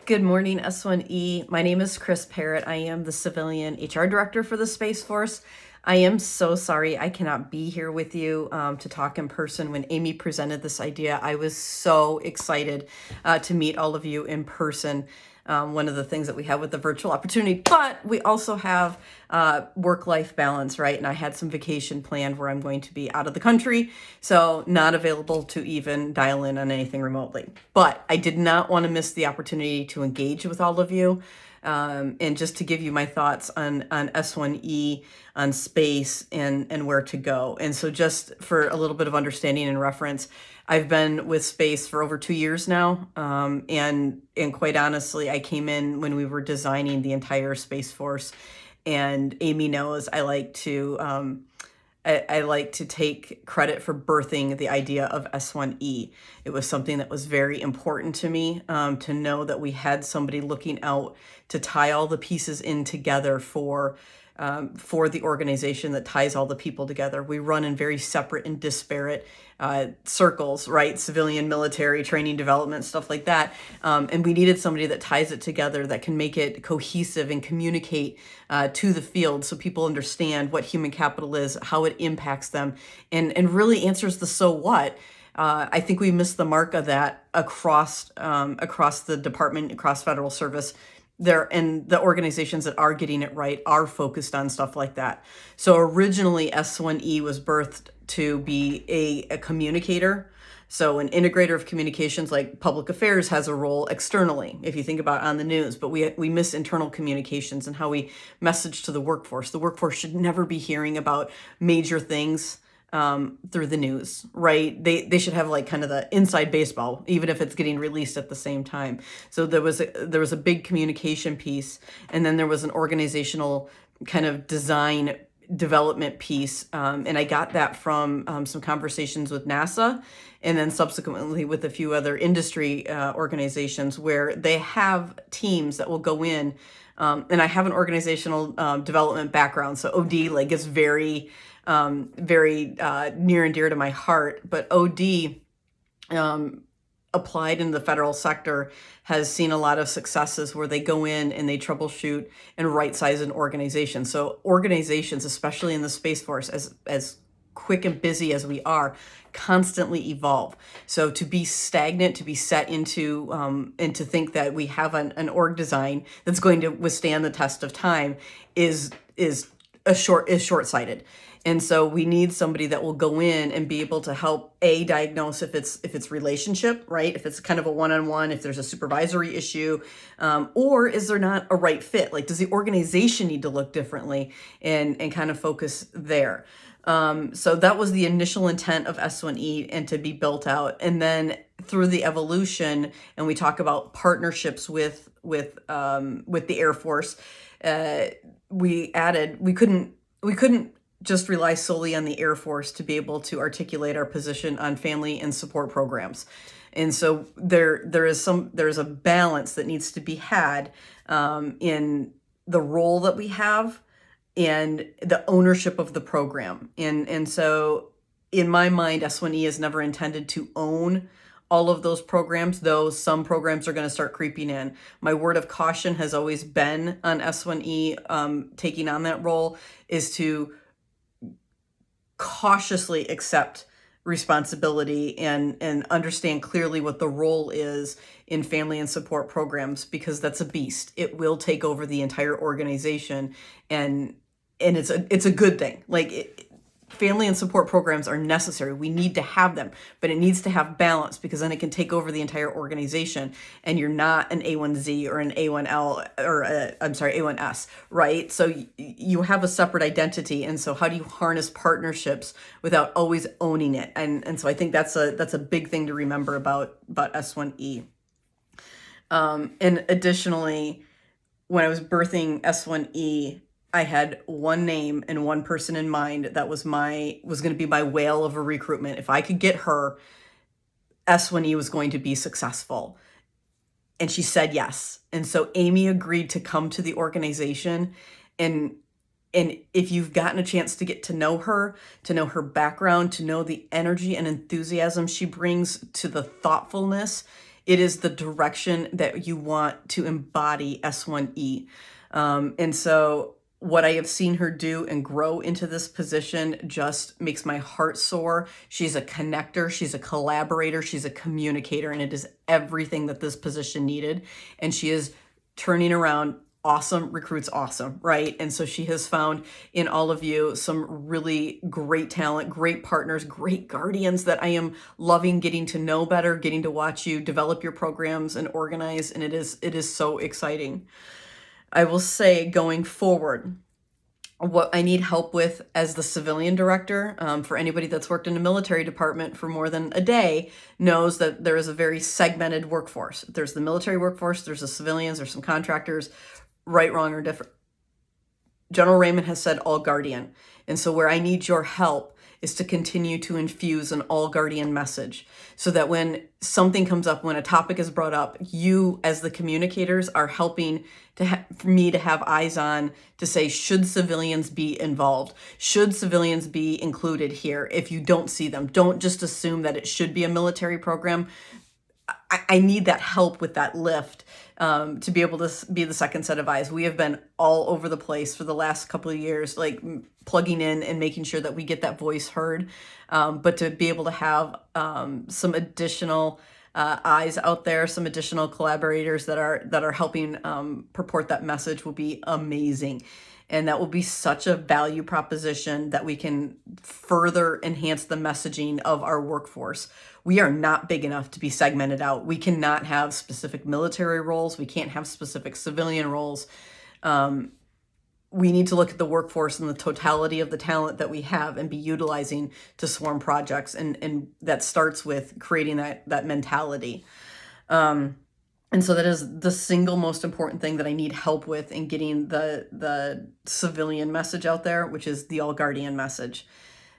Good morning, S1E. My name is Chris Parrott. I am the Civilian HR Director for the Space Force. I am so sorry I cannot be here with you to talk in person. When Amy presented this idea, I was so excited to meet all of you in person. One of the things that we have with the virtual opportunity, but we also have work-life balance, right? And I had some vacation planned where I'm going to be out of the country, so not available to even dial in on anything remotely. But I did not want to miss the opportunity to engage with all of you. And just to give you my thoughts on S1E, on space, and where to go. And so just for a little bit of understanding and reference, I've been with space for over 2 years now. And quite honestly, I came in when we were designing the entire Space Force. And Amy knows I like to take credit for birthing the idea of S1E. It was something that was very important to me, to know that we had somebody looking out to tie all the pieces in together for the organization that ties all the people together. We run in very separate and disparate circles, right? Civilian, military, training, development, stuff like that. And we needed somebody that ties it together, that can make it cohesive and communicate to the field so people understand what human capital is, how it impacts them, and really answers the so what. I think we missed the mark of that across the department, across federal service. And the organizations that are getting it right are focused on stuff like that. So originally S1E was birthed to be a communicator. So an integrator of communications, like public affairs has a role externally, if you think about on the news, but we miss internal communications and how we message to the workforce. The workforce should never be hearing about major things through the news, right? They should have like kind of the inside baseball, even if it's getting released at the same time. So there was a big communication piece, and then there was an organizational kind of design development piece, and I got that from some conversations with NASA, and then subsequently with a few other industry organizations where they have teams that will go in. And I have an organizational development background, so OD like is very near and dear to my heart. But OD applied in the federal sector has seen a lot of successes where they go in and they troubleshoot and right size an organization. So organizations, especially in the Space Force, as quick and busy as we are, constantly evolve. So to be stagnant, to be set into and to think that we have an org design that's going to withstand the test of time is short-sighted. And so we need somebody that will go in and be able to help diagnose if it's relationship, right? If it's kind of a one-on-one, if there's a supervisory issue, or is there not a right fit? Like, does the organization need to look differently, and kind of focus there? So that was the initial intent of S1E, and to be built out. And then through the evolution, and we talk about partnerships with the Air Force, we couldn't just rely solely on the Air Force to be able to articulate our position on family and support programs. And so there's a balance that needs to be had in the role that we have and the ownership of the program. And so in my mind, S1E is never intended to own all of those programs, though some programs are going to start creeping in. My word of caution has always been on S1E taking on that role is to cautiously accept responsibility and understand clearly what the role is in family and support programs, because that's a beast. It will take over the entire organization, and it's a good thing. Family and support programs are necessary. We need to have them, but it needs to have balance, because then it can take over the entire organization, and you're not an A1Z or an A1L or A1S, right? So you have a separate identity. And so how do you harness partnerships without always owning it? And so I think that's a big thing to remember about S1E. And additionally, when I was birthing S1E, I had one name and one person in mind that was going to be my whale of a recruitment. If I could get her, S1E was going to be successful. And she said yes. And so Amy agreed to come to the organization. And if you've gotten a chance to get to know her background, to know the energy and enthusiasm she brings to the thoughtfulness, it is the direction that you want to embody S1E. And so what I have seen her do and grow into this position just makes my heart soar. She's a connector, she's a collaborator, she's a communicator, and it is everything that this position needed. And she is turning around awesome recruits awesome, right? And so she has found in all of you some really great talent, great partners, great guardians that I am loving getting to know better, getting to watch you develop your programs and organize, and it is so exciting. I will say going forward, what I need help with as the civilian director, for anybody that's worked in a military department for more than a day, knows that there is a very segmented workforce. There's the military workforce, there's the civilians, there's some contractors, right, wrong, or different. General Raymond has said all guardian. And so where I need your help is to continue to infuse an all guardian message so that when something comes up, when a topic is brought up, you as the communicators are helping for me to have eyes on to say, should civilians be involved? Should civilians be included here? If you don't see them, don't just assume that it should be a military program. I need that help with that lift to be able to be the second set of eyes. We have been all over the place for the last couple of years, like plugging in and making sure that we get that voice heard. But to be able to have some additional eyes out there, some additional collaborators that are helping purport that message will be amazing. And that will be such a value proposition that we can further enhance the messaging of our workforce. We are not big enough to be segmented out. We cannot have specific military roles. We can't have specific civilian roles. We need to look at the workforce and the totality of the talent that we have and be utilizing to swarm projects. And that starts with creating that mentality. And so that is the single most important thing that I need help with in getting the civilian message out there, which is the all guardian message.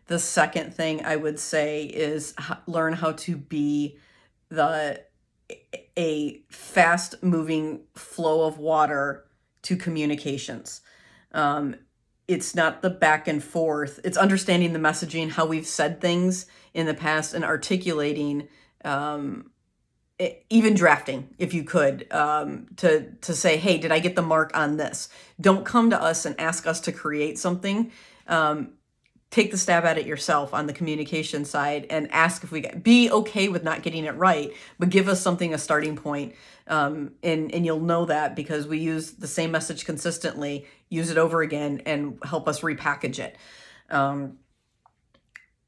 The second thing I would say is learn how to be a fast moving flow of water to communications. It's not the back and forth. It's understanding the messaging, how we've said things in the past, and articulating, even drafting, if you could, to say, hey, did I get the mark on this? Don't come to us and ask us to create something. Take the stab at it yourself on the communication side and ask if be okay with not getting it right, but give us something, a starting point. And you'll know that because we use the same message consistently, use it over again, and help us repackage it.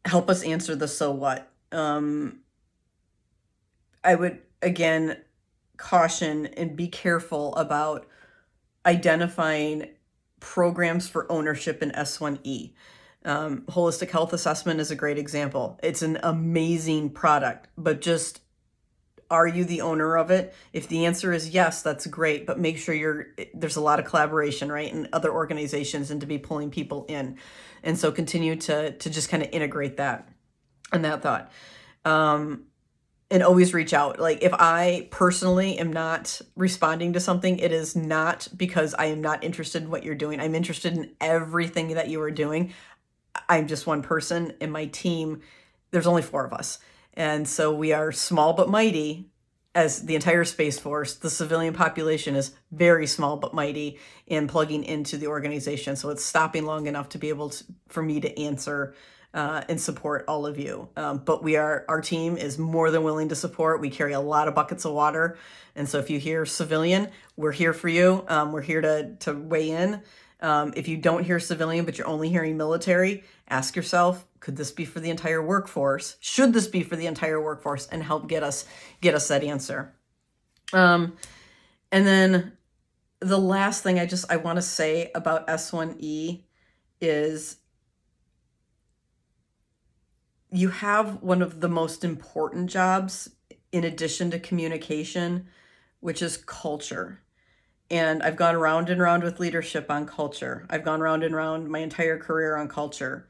Help us answer the so what. I would, again, caution and be careful about identifying programs for ownership in S1E. Holistic health assessment is a great example. It's an amazing product, but just, are you the owner of it? If the answer is yes, that's great, but make sure there's a lot of collaboration, right, in other organizations and to be pulling people in. And so continue to just kind of integrate that and that thought. And always reach out. Like if I personally am not responding to something, it is not because I am not interested in what you're doing. I'm interested in everything that you are doing. I'm just one person, and my team, there's only 4 of us. And so we are small but mighty as the entire Space Force. The civilian population is very small but mighty in plugging into the organization. So it's stopping long enough to be able for me to answer and support all of you. But our team is more than willing to support. We carry a lot of buckets of water. And so if you hear civilian, we're here for you. We're here to weigh in. If you don't hear civilian, but you're only hearing military, ask yourself, could this be for the entire workforce? Should this be for the entire workforce? And help get us that answer. And then the last thing I want to say about S1E is you have one of the most important jobs in addition to communication, which is culture. And I've gone round and round with leadership on culture. I've gone round and round my entire career on culture.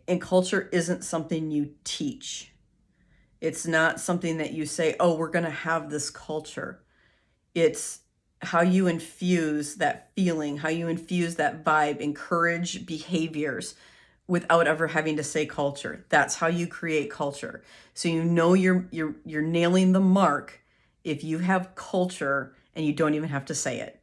And culture isn't something you teach. It's not something that you say, oh, we're going to have this culture. It's how you infuse that feeling, how you infuse that vibe, encourage behaviors, without ever having to say culture. That's how you create culture. So you know you're nailing the mark if you have culture and you don't even have to say it.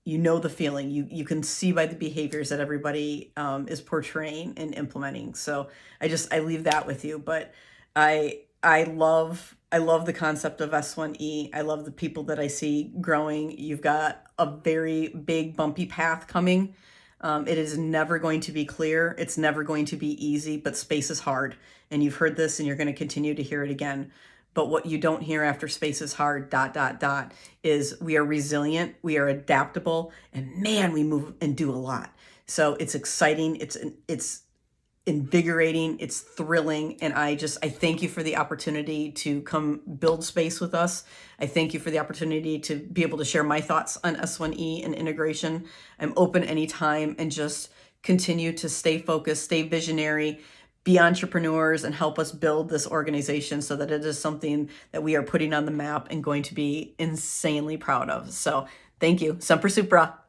You know the feeling. You can see by the behaviors that everybody is portraying and implementing. So I leave that with you. But I love the concept of S1E. I love the people that I see growing. You've got a very big bumpy path coming. It is never going to be clear. It's never going to be easy, but space is hard. And you've heard this and you're going to continue to hear it again. But what you don't hear after space is hard, is we are resilient, we are adaptable, and man, we move and do a lot. So it's exciting. It's invigorating, it's thrilling, and I thank you for the opportunity to come build space with us. I thank you for the opportunity to be able to share my thoughts on S1E and integration. I'm open anytime, and just continue to stay focused, stay visionary, be entrepreneurs, and help us build this organization so that it is something that we are putting on the map and going to be insanely proud of. So thank you. Semper Supra.